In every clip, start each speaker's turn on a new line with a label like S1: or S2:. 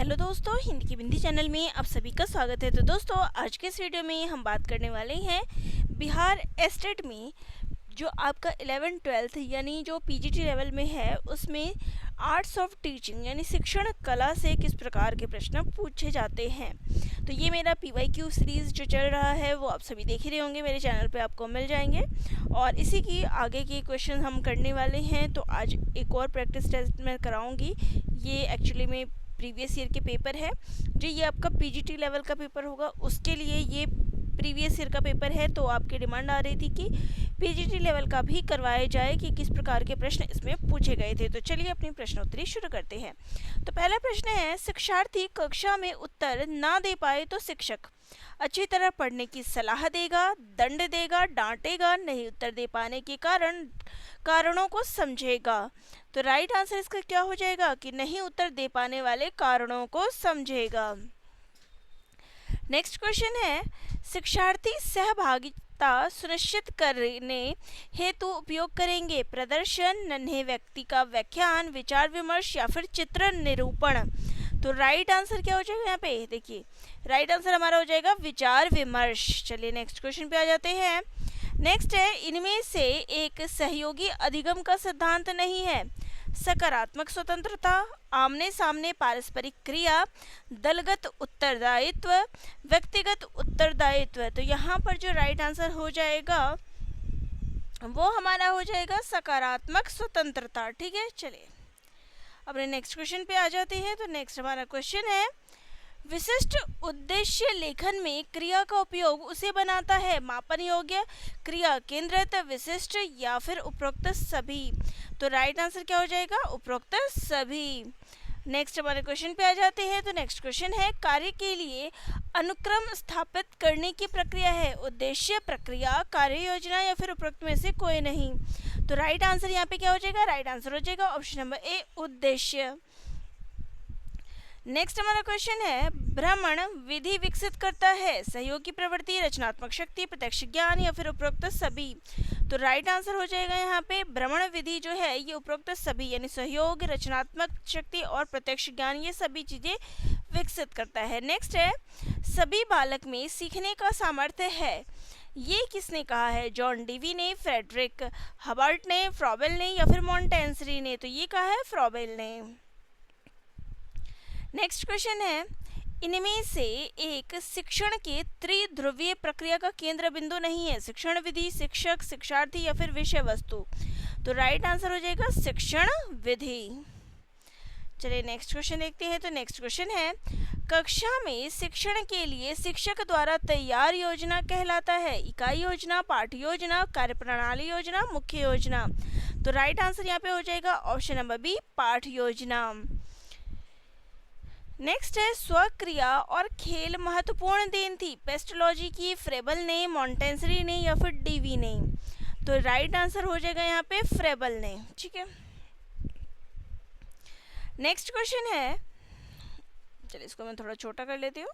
S1: Hello दोस्तों, हिंदी की बिंदी channel में आप सभी का स्वागत है। तो दोस्तों, आज के इस वीडियो में हम बात करने वाले हैं बिहार एस्टेट में जो आपका 11-12 यानी जो पीजीटी लेवल में है उसमें आर्ट्स ऑफ टीचिंग यानी शिक्षण कला से किस प्रकार के प्रश्न पूछे जाते हैं। तो ये मेरा पीवाईक्यू सीरीज़ जो चल रहा है वो आप सभी देख ही रहे होंगे, मेरे चैनल पे आपको मिल जाएंगे और इसी की आगे के क्वेश्चन हम करने वाले हैं। तो आज एक और प्रैक्टिस टेस्ट मैं कराऊंगी। ये एक्चुअली में प्रीवियस ईयर के पेपर है, जो ये आपका पीजीटी लेवल का पेपर होगा उसके लिए ये प्रीवियस ईयर का पेपर है। तो आपकी डिमांड आ रही थी कि पीजीटी लेवल का भी करवाया जाए कि किस प्रकार के प्रश्न इसमें पूछे गए थे। तो चलिए अपनी प्रश्नोत्तरी शुरू करते हैं। तो पहला प्रश्न है, शिक्षार्थी कक्षा में उत्तर ना दे पाए तो शिक्षक अच्छी तरह पढ़ने की सलाह देगा, दंड देगा, डांटेगा, नहीं उत्तर दे पाने के कारणों को समझेगा। तो राइट आंसर इसका क्या हो जाएगा कि नहीं उत्तर दे पाने वाले कारणों को समझेगा। नेक्स्ट क्वेश्चन है, शिक्षार्थी सहभागिता सुनिश्चित करने हेतु उपयोग करेंगे प्रदर्शन, नन्हे व्यक्ति का व्याख्यान, विचार विमर्श या फिर चित्र निरूपण। तो राइट आंसर क्या हो जाएगा यहाँ पे, देखिए राइट आंसर हमारा हो जाएगा विचार विमर्श। चलिए नेक्स्ट क्वेश्चन पे आ जाते हैं। नेक्स्ट है, इनमें से एक सहयोगी अधिगम का सिद्धांत नहीं है। सकारात्मक स्वतंत्रता, आमने सामने पारस्परिक क्रिया, दलगत उत्तरदायित्व, व्यक्तिगत उत्तरदायित्व। तो यहाँ पर जो राइट आंसर हो जाएगा वो हमारा हो जाएगा सकारात्मक स्वतंत्रता। ठीक है, चलिए अपने नेक्स्ट क्वेश्चन पे आ जाते हैं। तो नेक्स्ट हमारा क्वेश्चन है, विशिष्ट उद्देश्य लेखन में क्रिया का उपयोग उसे बनाता है मापन योग्य, क्रिया केंद्रित, विशिष्ट या फिर उपरोक्त सभी। तो राइट आंसर क्या हो जाएगा, उपरोक्त सभी। नेक्स्ट हमारे क्वेश्चन पे आ जाते हैं। तो नेक्स्ट क्वेश्चन है, कार्य के लिए अनुक्रम स्थापित करने की प्रक्रिया है उद्देश्य, प्रक्रिया, कार्य योजना या फिर उपरोक्त में से कोई नहीं। तो राइट आंसर यहाँ पे क्या हो जाएगा, राइट आंसर हो जाएगा ऑप्शन नंबर ए, उद्देश्य। नेक्स्ट हमारा क्वेश्चन है, भ्रमण विधि विकसित करता है सहयोगी प्रवृत्ति, रचनात्मक शक्ति, प्रत्यक्ष ज्ञान या फिर उपरोक्त सभी। तो राइट आंसर हो जाएगा यहाँ पे भ्रमण विधि जो है ये उपरोक्त सभी यानी सहयोग, रचनात्मक शक्ति और प्रत्यक्ष ज्ञान ये सभी चीजें विकसित करता है। नेक्स्ट है, सभी बालक में सीखने का सामर्थ्य है, ये किसने कहा है, जॉन डीवी ने, फ्रेडरिक हबर्ट ने, फ्रॉबेल ने या फिर मॉन्टेंसरी ने। तो ये कहा है फ्रॉबेल ने। नेक्स्ट क्वेश्चन है, इनमें से एक शिक्षण के त्रिध्रुवीय प्रक्रिया का केंद्र बिंदु नहीं है, शिक्षण विधि, शिक्षक, शिक्षार्थी या फिर विषय वस्तु। तो राइट आंसर हो जाएगा शिक्षण विधि। चलिए नेक्स्ट क्वेश्चन देखते हैं। तो नेक्स्ट क्वेश्चन है, कक्षा में शिक्षण के लिए शिक्षक द्वारा तैयार योजना कहलाता है इकाई योजना, पाठ योजना, कार्यप्रणाली योजना, मुख्य योजना। तो राइट आंसर यहाँ पे हो जाएगा ऑप्शन नंबर बी, पाठ योजना। नेक्स्ट है, स्वक्रिया और खेल महत्वपूर्ण देन थी पेस्टोलॉजी की, फ्रेबल ने, मॉन्टेंसरी ने या फिर डीवी ने। तो राइट आंसर हो जाएगा यहाँ पे फ्रेबल ने। ठीक है, नेक्स्ट क्वेश्चन है, चलिए इसको मैं थोड़ा छोटा कर लेती हूँ।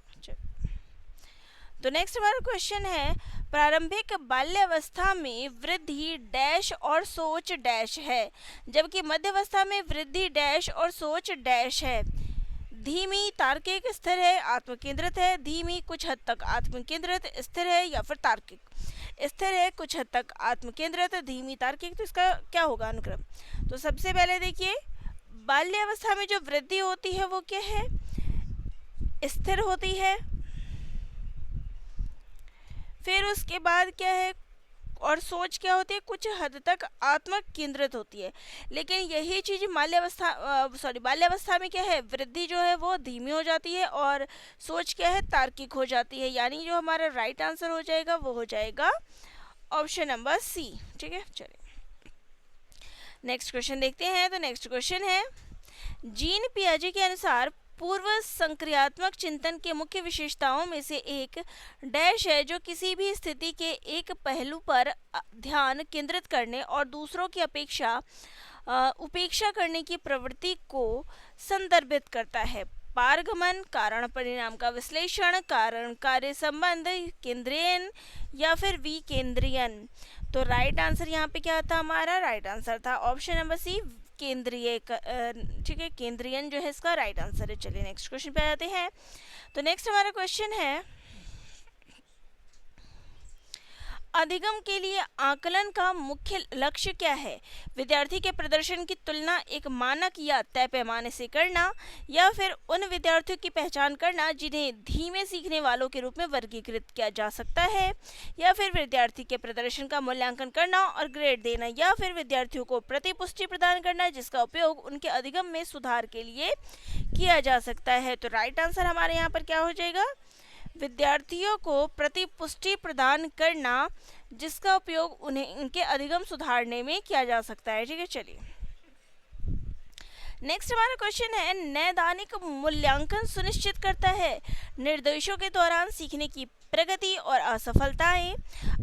S1: तो नेक्स्ट हमारा क्वेश्चन है, प्रारंभिक बाल्यावस्था में वृद्धि डैश और सोच डैश है, जबकि मध्यावस्था में वृद्धि डैश और सोच डैश है। धीमी तार्किक स्थिर है, आत्मकेंद्रित है, धीमी कुछ हद तक आत्मकेंद्रित स्थिर है या फिर तार्किक स्थिर है, कुछ हद तक आत्मकेंद्रित, धीमी तार्किक। तो इसका क्या होगा अनुक्रम। तो सबसे पहले देखिए, बाल्यावस्था में जो वृद्धि होती है वो क्या है, स्थिर होती है। फिर उसके बाद क्या है, और सोच क्या होती है, कुछ हद तक आत्म केंद्रित होती है। लेकिन यही चीज बाल्यावस्था में क्या है, वृद्धि जो है वो धीमी हो जाती है और सोच क्या है, तार्किक हो जाती है। यानी जो हमारा राइट आंसर हो जाएगा वो हो जाएगा ऑप्शन नंबर सी। ठीक है, चलिए नेक्स्ट क्वेश्चन देखते हैं। तो नेक्स्ट क्वेश्चन है, जीन पियाजे के अनुसार पूर्व संक्रियात्मक चिंतन के मुख्य विशेषताओं में से एक डैश है जो किसी भी स्थिति के एक पहलू पर ध्यान केंद्रित करने और दूसरों की उपेक्षा करने की प्रवृत्ति को संदर्भित करता है। पारगमन, कारण परिणाम का विश्लेषण, कारण कार्य संबंध, केंद्रीयन या फिर विकेंद्रीयन। तो राइट आंसर यहाँ पे क्या था हमारा, राइट आंसर था ऑप्शन नंबर सी, केंद्रीय ठीक है, केंद्रीयन जो है इसका राइट आंसर है। चलिए नेक्स्ट क्वेश्चन पे आ जाते हैं। तो नेक्स्ट हमारा क्वेश्चन है, अधिगम के लिए आकलन का मुख्य लक्ष्य क्या है? विद्यार्थी के प्रदर्शन की तुलना एक मानक या तय पैमाने से करना, या फिर उन विद्यार्थियों की पहचान करना जिन्हें धीमे सीखने वालों के रूप में वर्गीकृत किया जा सकता है, या फिर विद्यार्थी के प्रदर्शन का मूल्यांकन करना और ग्रेड देना, या फिर विद्यार्थियों को प्रतिपुष्टि प्रदान करना जिसका उपयोग उनके अधिगम में सुधार के लिए किया जा सकता है। तो राइट आंसर हमारे यहाँ पर क्या हो जाएगा? विद्यार्थियों को प्रतिपुष्टि प्रदान करना जिसका उपयोग उन्हें उनके अधिगम सुधारने में किया जा सकता है। ठीक है, चलिए नेक्स्ट हमारा क्वेश्चन है, नैदानिक मूल्यांकन सुनिश्चित करता है निर्देशों के दौरान सीखने की प्रगति और असफलताएं,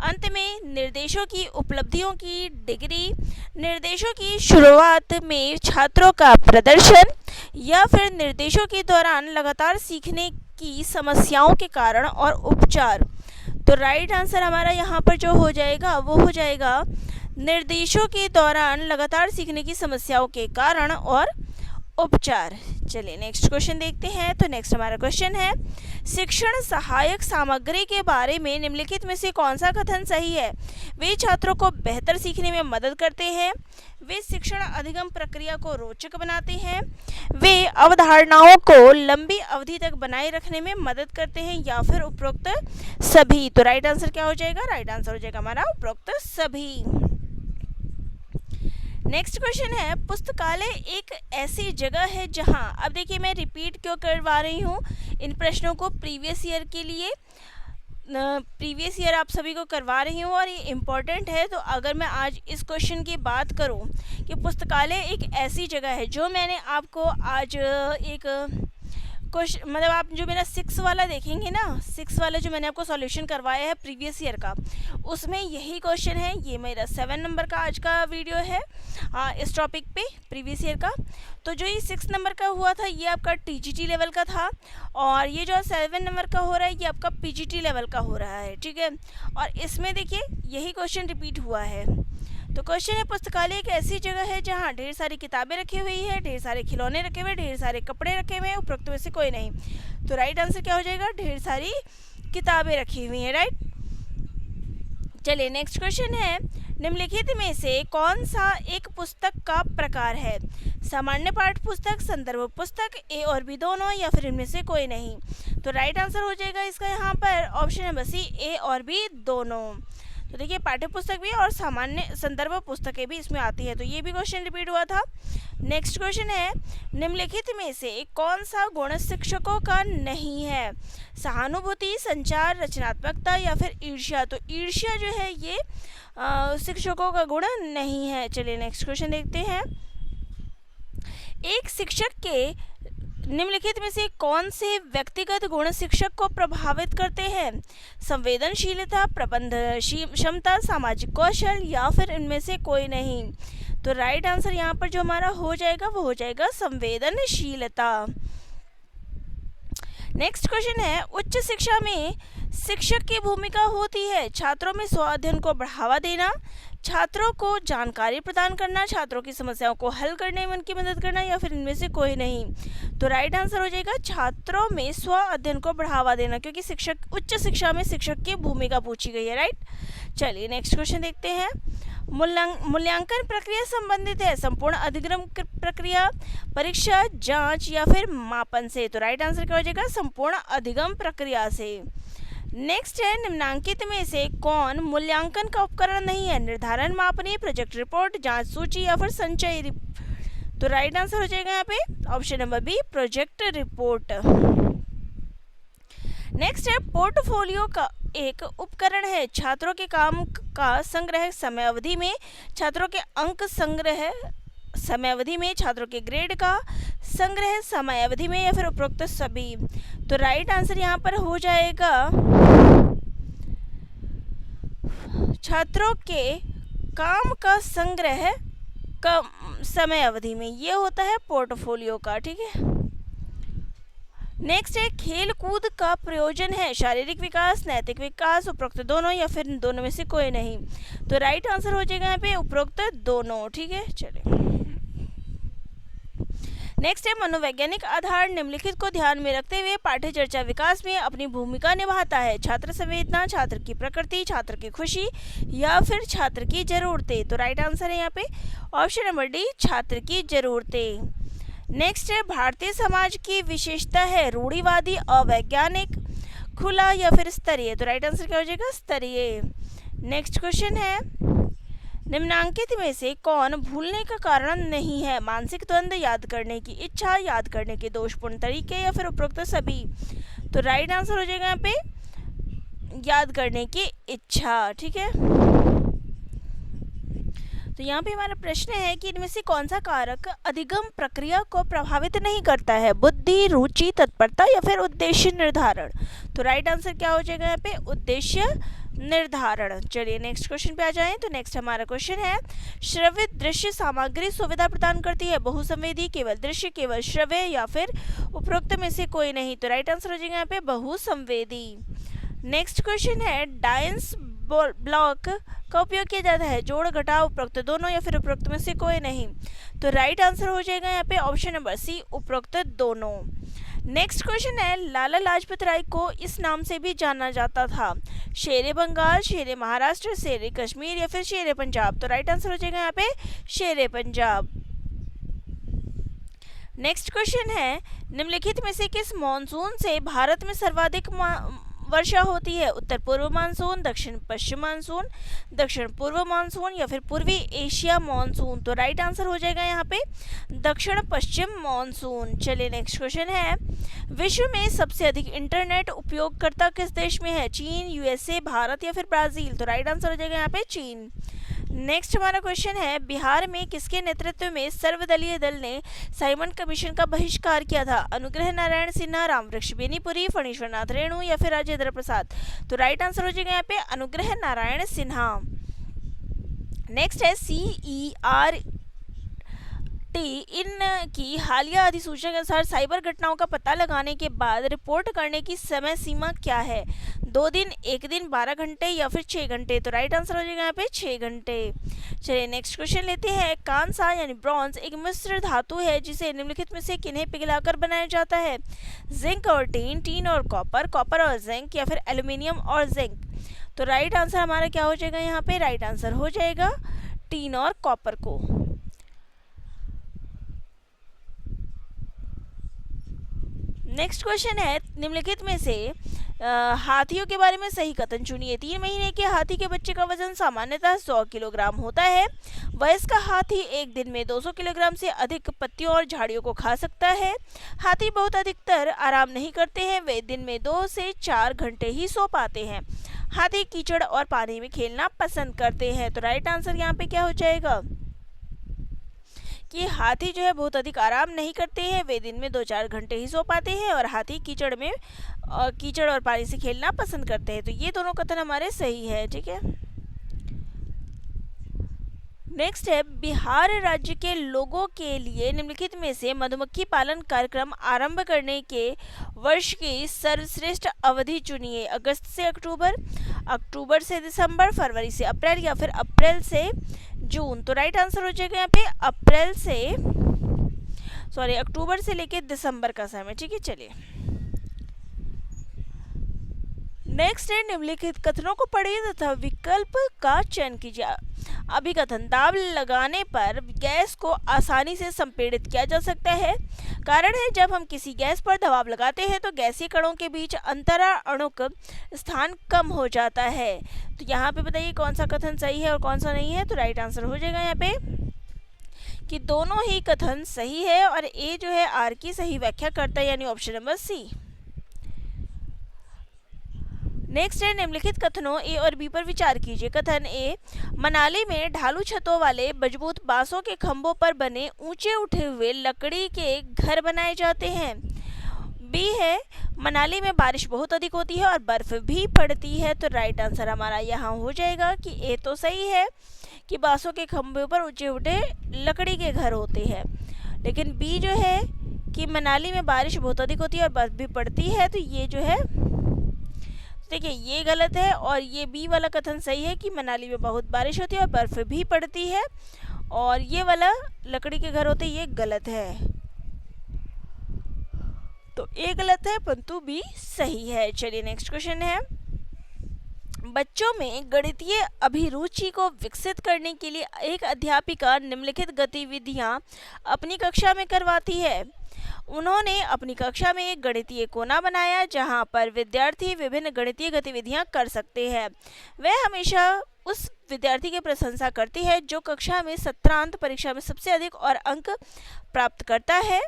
S1: अंत में निर्देशों की उपलब्धियों की डिग्री, निर्देशों की शुरुआत में छात्रों का प्रदर्शन, या फिर निर्देशों के दौरान लगातार सीखने की समस्याओं के कारण और उपचार। तो राइट आंसर हमारा यहाँ पर जो हो जाएगा वो हो जाएगा निर्देशों के दौरान लगातार सीखने की समस्याओं के कारण और उपचार। चलिए नेक्स्ट क्वेश्चन देखते हैं। तो नेक्स्ट हमारा क्वेश्चन है, शिक्षण सहायक सामग्री के बारे में निम्नलिखित में से कौन सा कथन सही है? वे छात्रों को बेहतर सीखने में मदद करते हैं, वे शिक्षण अधिगम प्रक्रिया को रोचक बनाते हैं, वे अवधारणाओं को लंबी अवधि तक बनाए रखने में मदद करते हैं, या फिर उपरोक्त सभी। तो राइट आंसर क्या हो जाएगा? राइट आंसर हो जाएगा हमारा उपरोक्त सभी। नेक्स्ट क्वेश्चन है, पुस्तकालय एक ऐसी जगह है जहां, अब देखिए मैं रिपीट क्यों करवा रही हूँ इन प्रश्नों को प्रीवियस ईयर के लिए, प्रीवियस ईयर आप सभी को करवा रही हूँ और ये इम्पॉर्टेंट है। तो अगर मैं आज इस क्वेश्चन की बात करूँ कि पुस्तकालय एक ऐसी जगह है, जो मैंने आपको आज एक क्वेश्चन, मतलब आप जो मेरा 6 वाला देखेंगे ना, 6 वाला जो मैंने आपको सॉल्यूशन करवाया है प्रीवियस ईयर का, उसमें यही क्वेश्चन है। ये मेरा 7 नंबर का आज का वीडियो है इस टॉपिक पे प्रीवियस ईयर का। तो जो ये 6 नंबर का हुआ था ये आपका टीजीटी लेवल का था, और ये जो 7 नंबर का हो रहा है ये आपका पीजीटी लेवल का हो रहा है। ठीक है, और इसमें देखिए यही क्वेश्चन रिपीट हुआ है। तो क्वेश्चन है, पुस्तकालय एक ऐसी जगह है जहाँ ढेर सारी किताबें रखी हुई है, ढेर सारे खिलौने रखे हुए, ढेर सारे कपड़े रखे हुए हैं, उपरोक्त में से कोई नहीं। तो राइट आंसर क्या हो जाएगा? ढेर सारी किताबें रखी हुई हैं। राइट, चलिए नेक्स्ट क्वेश्चन है, निम्नलिखित में से कौन सा एक पुस्तक का प्रकार है? सामान्य पाठ्य पुस्तक, संदर्भ पुस्तक, ए और बी दोनों, या फिर इनमें से कोई नहीं। तो राइट आंसर हो जाएगा इसका यहाँ पर ऑप्शन नंबर सी, ए और बी दोनों। तो देखिए पाठ्य पुस्तक भी और सामान्य संदर्भ पुस्तकें भी इसमें आती है। तो ये भी क्वेश्चन रिपीट हुआ था। नेक्स्ट क्वेश्चन है, निम्नलिखित में से कौन सा गुण शिक्षकों का नहीं है? सहानुभूति, संचार, रचनात्मकता, या फिर ईर्ष्या। तो ईर्ष्या जो है ये शिक्षकों का गुण नहीं है। चलिए नेक्स्ट क्वेश्चन देखते हैं, एक शिक्षक के निम्नलिखित में से कौन से व्यक्तिगत गुण शिक्षक को प्रभावित करते हैं? संवेदनशीलता, प्रबंध क्षमता, सामाजिक कौशल, या फिर इनमें से कोई नहीं। तो राइट आंसर यहाँ पर जो हमारा हो जाएगा वो हो जाएगा संवेदनशीलता। नेक्स्ट क्वेश्चन है, उच्च शिक्षा में शिक्षक की भूमिका होती है छात्रों में स्व अध्ययन को बढ़ावा देना, छात्रों को जानकारी प्रदान करना, छात्रों की समस्याओं को हल करने में उनकी मदद करना, या फिर इनमें से कोई नहीं। तो राइट आंसर हो जाएगा छात्रों में स्व अध्ययन को बढ़ावा देना, क्योंकि शिक्षक, उच्च शिक्षा में शिक्षक की भूमिका पूछी गई है। राइट, चलिए नेक्स्ट क्वेश्चन देखते हैं, मूल्यांकन प्रक्रिया संबंधित है संपूर्ण अधिगम प्रक्रिया, परीक्षा, जांच, या फिर मापन से। तो राइट आंसर क्या हो जाएगा? संपूर्ण अधिगम प्रक्रिया से। नेक्स्ट है, निम्नांकित में से कौन मूल्यांकन का उपकरण नहीं है? निर्धारण, मापनी, प्रोजेक्ट रिपोर्ट, जांच सूची, या फिर संचय। तो राइट आंसर हो जाएगा यहाँ पे option number B, project report. Next है, पोर्टफोलियो का एक उपकरण है छात्रों के काम का संग्रह समय अवधि में, छात्रों के अंक संग्रह समय अवधि में, छात्रों के ग्रेड का संग्रह समय अवधि में, या फिर उपरोक्त सभी। तो राइट आंसर यहाँ पर हो जाएगा छात्रों के काम का संग्रह का समय अवधि में, ये होता है पोर्टफोलियो का। ठीक है, नेक्स्ट है, खेल कूद का प्रयोजन है शारीरिक विकास, नैतिक विकास, उपरोक्त दोनों, या फिर दोनों में से कोई नहीं। तो राइट आंसर हो जाएगा यहाँ पे उपरोक्त दोनों। ठीक है, चलिए नेक्स्ट है मनोवैज्ञानिक आधार निम्नलिखित को ध्यान में रखते हुए पाठ्य चर्चा विकास में अपनी भूमिका निभाता है। छात्र संवेदना, छात्र की प्रकृति, छात्र की खुशी या फिर छात्र की जरूरतें। तो राइट आंसर है यहाँ पे ऑप्शन नंबर डी, छात्र की जरूरतें। नेक्स्ट है भारतीय समाज की विशेषता है रूढ़िवादी, अवैज्ञानिक, खुला या फिर स्तरीय। तो राइट आंसर क्या हो जाएगा, स्तरीय। नेक्स्ट क्वेश्चन है निम्नांकित में से कौन भूलने का कारण नहीं है? मानसिक द्वंद्व, याद करने की इच्छा, याद करने के दोषपूर्ण तरीके या फिर उपरोक्त सभी। तो राइट आंसर हो जाएगा यहाँ पे याद करने की इच्छा। ठीक है, तो यहाँ पे हमारा प्रश्न है कि इनमें से कौन सा कारक अधिगम प्रक्रिया को प्रभावित नहीं करता है? बुद्धि, रुचि, तत्परता या फिर उद्देश्य निर्धारण। तो राइट आंसर क्या हो जाएगा यहाँ पे उद्देश्य निर्धारण। चलिए नेक्स्ट क्वेश्चन पे आ जाएं। तो नेक्स्ट हमारा क्वेश्चन है श्रव्य दृश्य सामग्री सुविधा प्रदान करती है? बहुसंवेदी, केवल दृश्य, केवल श्रव्य या फिर उपरोक्त में से कोई नहीं। तो राइट आंसर हो जाएगा यहाँ पे बहुसंवेदी। नेक्स्ट क्वेश्चन है डायंस ब्लॉक का उपयोग किया जाता है? जोड़, घटाव, उपरोक्त दोनों या फिर उपरोक्त में से कोई नहीं। तो राइट आंसर हो जाएगा यहाँ पे ऑप्शन नंबर सी, उपरोक्त दोनों। नेक्स्ट क्वेश्चन है लाला लाजपत राय को इस नाम से भी जाना जाता था? शेरे बंगाल, शेरे महाराष्ट्र, शेरे कश्मीर या फिर शेरे पंजाब। तो राइट आंसर हो जाएगा यहाँ पे शेरे पंजाब। नेक्स्ट क्वेश्चन है निम्नलिखित में से किस मॉनसून से भारत में सर्वाधिक वर्षा होती है? उत्तर पूर्व मानसून, दक्षिण पश्चिम मानसून, दक्षिण पूर्व मानसून या फिर पूर्वी एशिया मानसून। तो राइट आंसर हो जाएगा यहाँ पे दक्षिण पश्चिम मानसून। चलिए नेक्स्ट क्वेश्चन है विश्व में सबसे अधिक इंटरनेट उपयोगकर्ता किस देश में है? चीन, यूएसए, भारत या फिर ब्राजील। तो राइट आंसर हो जाएगा यहाँ पे चीन। नेक्स्ट हमारा क्वेश्चन है बिहार में किसके नेतृत्व में सर्वदलीय दल ने साइमन कमीशन का बहिष्कार किया था? अनुग्रह नारायण सिन्हा, रामवृक्ष बेनीपुरी, फणीश्वर नाथ रेणु या फिर राजेंद्र प्रसाद। तो राइट आंसर हो जाएगा यहाँ पे अनुग्रह नारायण सिन्हा। नेक्स्ट है CERT इन की हालिया अधिसूचना के अनुसार साइबर घटनाओं का पता लगाने के बाद रिपोर्ट करने की समय सीमा क्या है? 2 दिन, 1 दिन, 12 घंटे या फिर 6 घंटे। तो राइट आंसर हो जाएगा यहाँ पे 6 घंटे। चलिए नेक्स्ट क्वेश्चन लेते हैं कांसा यानी ब्रॉन्ज एक मिश्र धातु है जिसे निम्नलिखित में से किन्हें पिघलाकर बनाया जाता है? जिंक और टीन, टीन और कॉपर, कॉपर और जिंक या फिर एल्यूमिनियम और जिंक। तो राइट आंसर हमारा क्या हो जाएगा यहाँ पे राइट आंसर हो जाएगा टीन और कॉपर को। नेक्स्ट क्वेश्चन है निम्नलिखित में से हाथियों के बारे में सही कथन चुनिए। 3 महीने के हाथी के बच्चे का वजन सामान्यतः 100 किलोग्राम होता है। वयस्क हाथी एक दिन में 200 किलोग्राम से अधिक पत्तियों और झाड़ियों को खा सकता है। हाथी बहुत अधिकतर आराम नहीं करते हैं, वे दिन में 2 से 4 घंटे ही सो पाते हैं। हाथी कीचड़ और पानी में खेलना पसंद करते हैं। तो राइट आंसर यहाँ पे क्या हो जाएगा कि हाथी जो है बहुत अधिक आराम नहीं करते हैं, वे दिन में 2-4 घंटे ही सो पाते हैं और हाथी कीचड़ और पानी से खेलना पसंद करते हैं। तो ये दोनों कथन हमारे सही है। ठीक है, नेक्स्ट है बिहार राज्य के लोगों के लिए निम्नलिखित में से मधुमक्खी पालन कार्यक्रम आरंभ करने के वर्ष की सर्वश्रेष्ठ अवधि चुनिए। अगस्त से अक्टूबर, अक्टूबर से दिसंबर, फरवरी से अप्रैल या फिर अप्रैल से जून। तो राइट आंसर हो जाएगा यहाँ पे अक्टूबर से लेके दिसंबर का समय। ठीक है, चलिए नेक्स्ट है निम्नलिखित कथनों को पढ़िए तथा विकल्प का चयन कीजिए। अभिकथन दाब लगाने पर गैस को आसानी से संपीड़ित किया जा सकता है। कारण है जब हम किसी गैस पर दबाव लगाते हैं तो गैसीय कणों के बीच अंतराणुक स्थान कम हो जाता है। तो यहाँ पे बताइए कौन सा कथन सही है और कौन सा नहीं है। तो राइट आंसर हो जाएगा यहाँ पे कि दोनों ही कथन सही है और ए जो है आर की सही व्याख्या करता है, यानी ऑप्शन नंबर सी। नेक्स्ट है निम्नलिखित कथनों ए और बी पर विचार कीजिए। कथन ए मनाली में ढालू छतों वाले मजबूत बांसों के खंभों पर बने ऊंचे उठे हुए लकड़ी के घर बनाए जाते हैं। बी है मनाली में बारिश बहुत अधिक होती है और बर्फ भी पड़ती है। तो राइट आंसर हमारा यहाँ हो जाएगा कि ए तो सही है कि बांसों के खंभों पर ऊंचे उठे लकड़ी के घर होते हैं, लेकिन बी जो है कि मनाली में बारिश बहुत अधिक होती है और बर्फ भी पड़ती है, तो ये जो है देखिए ये गलत है और ये बी वाला कथन सही है कि मनाली में बहुत बारिश होती है और बर्फ भी पड़ती है, और ये वाला लकड़ी के घर होते ये गलत है। तो ए गलत है परंतु बी सही है। चलिए नेक्स्ट क्वेश्चन है, बच्चों में गणितीय अभिरुचि को विकसित करने के लिए एक अध्यापिका निम्नलिखित गतिविधियां अपनी कक्षा में करवाती है। उन्होंने अपनी कक्षा में एक गणितीय कोना बनाया जहां पर विद्यार्थी विभिन्न गणितीय गतिविधियां कर सकते हैं। वह हमेशा उस विद्यार्थी की प्रशंसा करती है जो कक्षा में सत्रांत परीक्षा में सबसे अधिक और अंक प्राप्त करता है।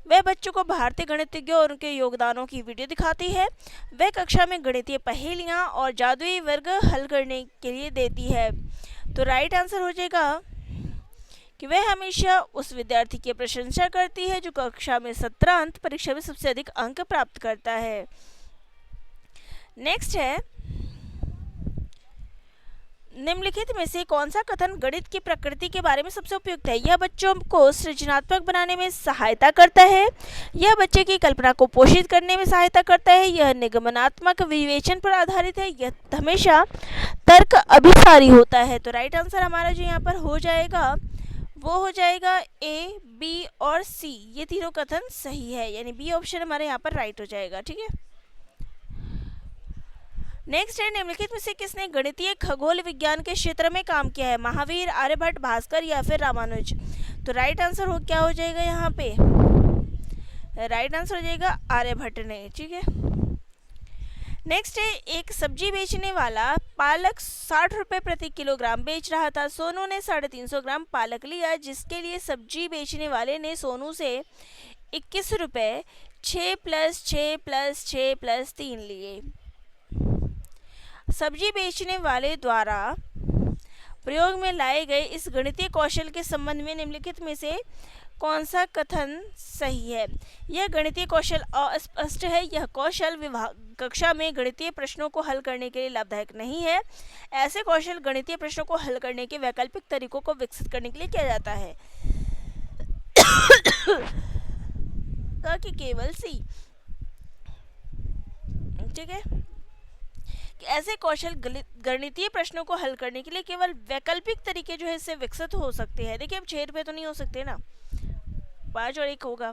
S1: वह बच्चों को भारतीय गणितज्ञों और उनके योगदानों की वीडियो दिखाती है। वह कक्षा में गणितीय पहेलियां और जादुई वर्ग हल करने के लिए देती है। तो राइट आंसर हो जाएगा कि वह हमेशा उस विद्यार्थी की प्रशंसा करती है जो कक्षा में सत्रांत परीक्षा में सबसे अधिक अंक प्राप्त करता है। नेक्स्ट है, निम्नलिखित में से कौन सा कथन गणित की प्रकृति के बारे में सबसे उपयुक्त है? यह बच्चों को सृजनात्मक बनाने में सहायता करता है। यह बच्चे की कल्पना को पोषित करने में सहायता करता है। यह निगमनात्मक विवेचन पर आधारित है। यह हमेशा तर्क अभिसारी होता है। तो राइट आंसर हमारा जो यहाँ पर हो जाएगा वो हो जाएगा ए, बी और सी। ये तीनों कथन सही है, यानी बी ऑप्शन हमारे यहाँ पर राइट हो जाएगा। ठीक है, नेक्स्ट है, निम्नलिखित में से किसने गणितीय खगोल विज्ञान के क्षेत्र में काम किया है? महावीर, आर्यभट्ट, भास्कर या फिर रामानुज? तो राइट आंसर हो क्या हो जाएगा यहाँ पे? राइट आंसर हो जाएगा आर्यभट्ट ने। ठीक है, नेक्स्ट है, एक सब्जी बेचने वाला पालक 60 रुपये प्रति किलोग्राम बेच रहा था। सोनू ने 350 ग्राम पालक लिया, जिसके लिए सब्जी बेचने वाले ने सोनू से 21 रुपये 6 + 6 + 6 + 3 लिए। सब्जी बेचने वाले द्वारा प्रयोग में लाए गए इस गणितीय कौशल के संबंध में निम्नलिखित में से कौन सा कथन सही है? यह गणितीय कौशल अस्पष्ट है। यह कौशल कक्षा में गणितीय प्रश्नों को हल करने के लिए लाभदायक नहीं है। ऐसे कौशल गणितीय प्रश्नों को हल करने के वैकल्पिक तरीकों को विकसित करने के लिए किया जाता है। कि केवल सी। ठीक है, कि ऐसे कौशल गणितीय प्रश्नों को हल करने के लिए केवल वैकल्पिक तरीके जो है इससे विकसित हो सकते हैं। देखिए अब 6 रुपये तो नहीं हो सकते ना, 5 और 1 होगा।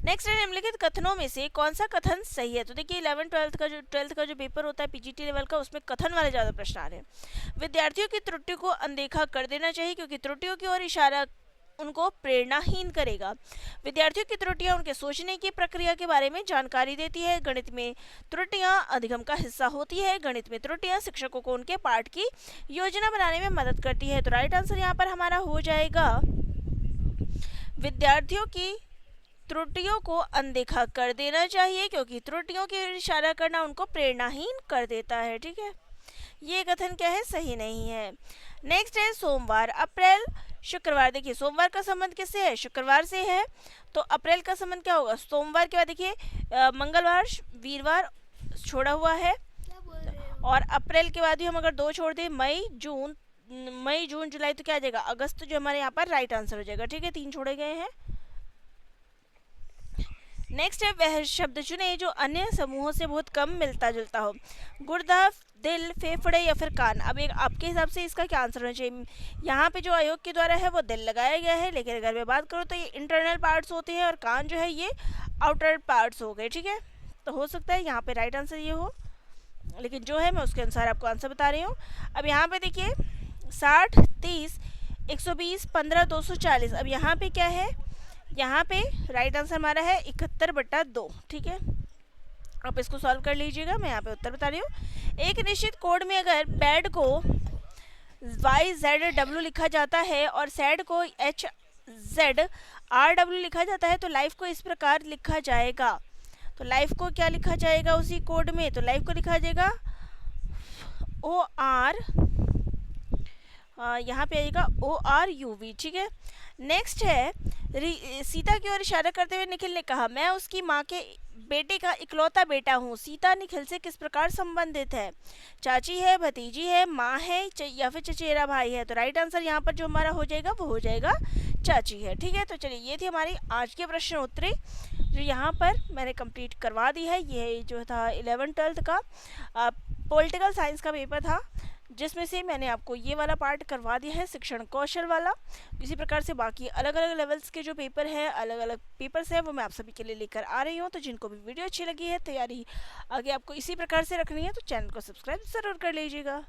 S1: नेक्स्ट है, निम्नलिखित कथनों में से कौन सा कथन सही है? तो देखिए 11th-12th का जो पेपर होता है पीजीटी लेवल का, उसमें कथन वाले ज़्यादा प्रश्न आ रहे हैं। विद्यार्थियों की त्रुटियों को अनदेखा कर देना चाहिए क्योंकि त्रुटियों की ओर इशारा उनको प्रेरणाहीन करेगा। विद्यार्थियों की त्रुटियां उनके सोचने की प्रक्रिया के बारे में जानकारी देती है। गणित में त्रुटियां अधिगम का हिस्सा होती है। गणित में त्रुटियां शिक्षकों को उनके पाठ की योजना बनाने में मदद करती है। तो राइट आंसर यहाँ पर हमारा हो जाएगा, विद्यार्थियों की त्रुटियों को अनदेखा कर देना चाहिए क्योंकि त्रुटियों की इशारा करना उनको प्रेरणाहीन कर देता है। ठीक है, ये कथन क्या है? सही नहीं है। नेक्स्ट है, सोमवार, अप्रैल, शुक्रवार। देखिए सोमवार का संबंध किससे है? शुक्रवार से है। तो अप्रैल का संबंध क्या होगा? सोमवार के बाद देखिए मंगलवार, वीरवार छोड़ा हुआ है, और अप्रैल के बाद भी हम अगर 2 छोड़ दें, मई, जून, जुलाई, तो क्या आ जाएगा? अगस्त, जो हमारे यहाँ पर राइट आंसर हो जाएगा। ठीक है, 3 छोड़े गए हैं। नेक्स्ट है, वह शब्द चुने जो अन्य समूहों से बहुत कम मिलता जुलता हो। गुर्दा, दिल, फेफड़े या फिर कान। अब एक आपके हिसाब से इसका क्या आंसर होना चाहिए? यहाँ पे जो आयोग के द्वारा है वो दिल लगाया गया है, लेकिन अगर मैं बात करूँ तो ये इंटरनल पार्ट्स होते हैं और कान जो है ये आउटर पार्ट्स हो गए। ठीक है, तो हो सकता है यहाँ पे राइट आंसर ये हो, लेकिन जो है मैं उसके अनुसार आपको आंसर बता रही हूँ। अब यहाँ पे देखिए 60, 30, 120, 15, 240। अब यहाँ पे क्या है? यहाँ पे राइट आंसर हमारा है 71/2। ठीक है, आप इसको सॉल्व कर लीजिएगा, मैं यहाँ पे उत्तर बता रही हूँ। एक निश्चित कोड में अगर बैड को YZW लिखा जाता है और सैड को HZRW लिखा जाता है तो लाइफ को इस प्रकार लिखा जाएगा। तो लाइफ को क्या लिखा जाएगा उसी कोड में? तो लाइफ को लिखा जाएगा OR, यहाँ पे आएगा ORUV। ठीक है, नेक्स्ट है, सीता की ओर इशारा करते हुए निखिल ने कहा, मैं उसकी माँ के बेटे का इकलौता बेटा हूँ। सीता निखिल से किस प्रकार संबंधित है? चाची है, भतीजी है, माँ है या फिर चचेरा भाई है? तो राइट आंसर यहाँ पर जो हमारा हो जाएगा वो हो जाएगा चाची है। ठीक है, तो चलिए ये थी हमारी आज के प्रश्न उत्तरी जो यहाँ पर मैंने कंप्लीट करवा दी है। ये जो था 11th-12th का पॉलिटिकल साइंस का पेपर था जिसमें से मैंने आपको ये वाला पार्ट करवा दिया है शिक्षण कौशल वाला। इसी प्रकार से बाकी अलग अलग लेवल्स के जो पेपर है, अलग अलग पेपर्स हैं, वो मैं आप सभी के लिए लेकर आ रही हूँ। तो जिनको भी वीडियो अच्छी लगी है, तैयारी आगे आपको इसी प्रकार से रखनी है, तो चैनल को सब्सक्राइब ज़रूर कर लीजिएगा।